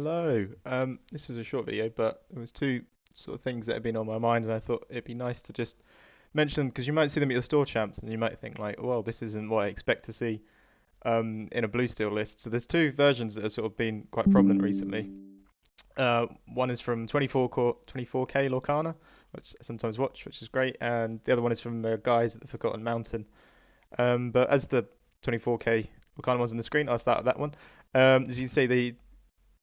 Hello. This was a short video, but there was two sort of things that have been on my mind, and I thought it'd be nice to just mention them because you might see them at your store champs, and you might think like, well, this isn't what I expect to see in a blue steel list. So there's two versions that have sort of been quite prominent recently. One is from 24K Lorcana, which I sometimes watch, which is great, and the other one is from the guys at the Forgotten Mountain. But as the 24K Lorcana one's on the screen, I'll start with that one. As you see, the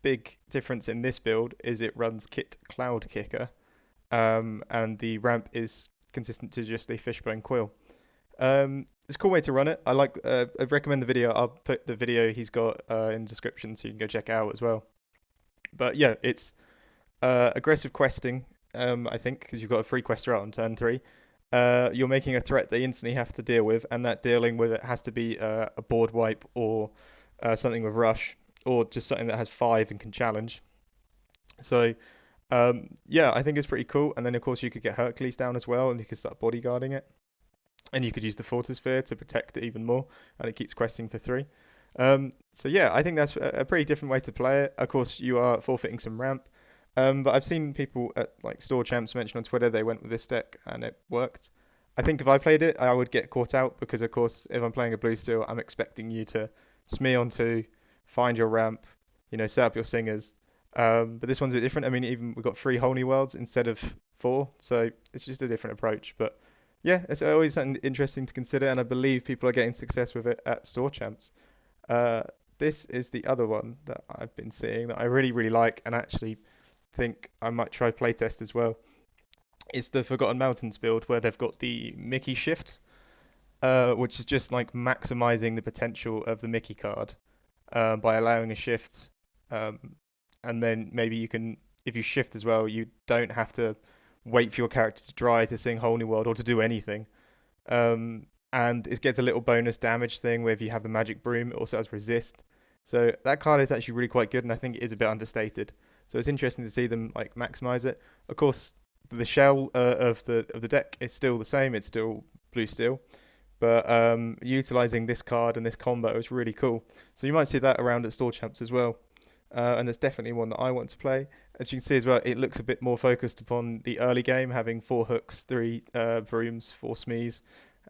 big difference in this build is it runs Kit Cloudkicker, and the ramp is consistent to just the Fishbone Quill. It's a cool way to run it. I recommend the video. I'll put the video he's got in the description so you can go check it out as well. But yeah, it's aggressive questing, I think, because you've got a free quest route on turn three. You're making a threat they instantly have to deal with, and that dealing with it has to be a board wipe or something with rush, or just something that has five and can challenge. So yeah, I think it's pretty cool. And then of course you could get Hercules down as well, and you could start bodyguarding it, and you could use the Fortisphere to protect it even more, and it keeps questing for three. So yeah, I think that's a pretty different way to play it. Of course, you are forfeiting some ramp, but I've seen people at like store champs mention on Twitter they went with this deck and it worked. I think if I played it, I would get caught out because of course if I'm playing a blue steel, I'm expecting you to smear onto, find your ramp, set up your singers. But this one's a bit different. I mean, even we've got three Holy Worlds instead of four, so it's just a different approach. But yeah, it's always something interesting to consider, and I believe people are getting success with it at store champs. Uh, this is the other one that I've been seeing that I really, really like and actually think I might try playtest as well. It's the Forgotten Mountains build where they've got the Mickey shift, which is just like maximizing the potential of the Mickey card by allowing a shift. And then maybe you can, if you shift as well, you don't have to wait for your character to dry to sing Holy World or to do anything. And it gets a little bonus damage thing where if you have the magic broom, it also has resist. So that card is actually really quite good, and I think it is a bit understated. So it's interesting to see them like maximize it. Of course, the shell of the deck is still the same. It's still blue steel, but utilizing this card and this combo is really cool. So you might see that around at store champs as well. And there's definitely one that I want to play. As you can see as well, it looks a bit more focused upon the early game, having four hooks, three brooms, four smees,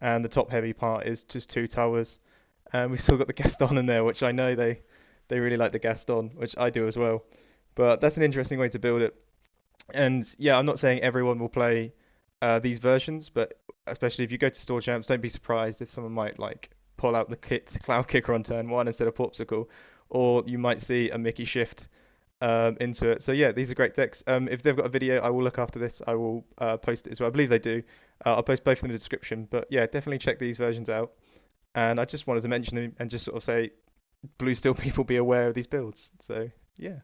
and the top heavy part is just two towers. And we've still got the Gaston in there, which I know they really like the Gaston, which I do as well. But that's an interesting way to build it. And yeah, I'm not saying everyone will play these versions, but especially if you go to store champs, don't be surprised if someone might like pull out the kit Cloud Kicker on turn one instead of Popsicle, or you might see a Mickey shift into it. So yeah, these are great decks. If they've got a video, I will look after this. I will post it as well. I believe they do. I'll post both in the description. But yeah, definitely check these versions out. And I just wanted to mention them and just sort of say, blue steel people be aware of these builds. So yeah.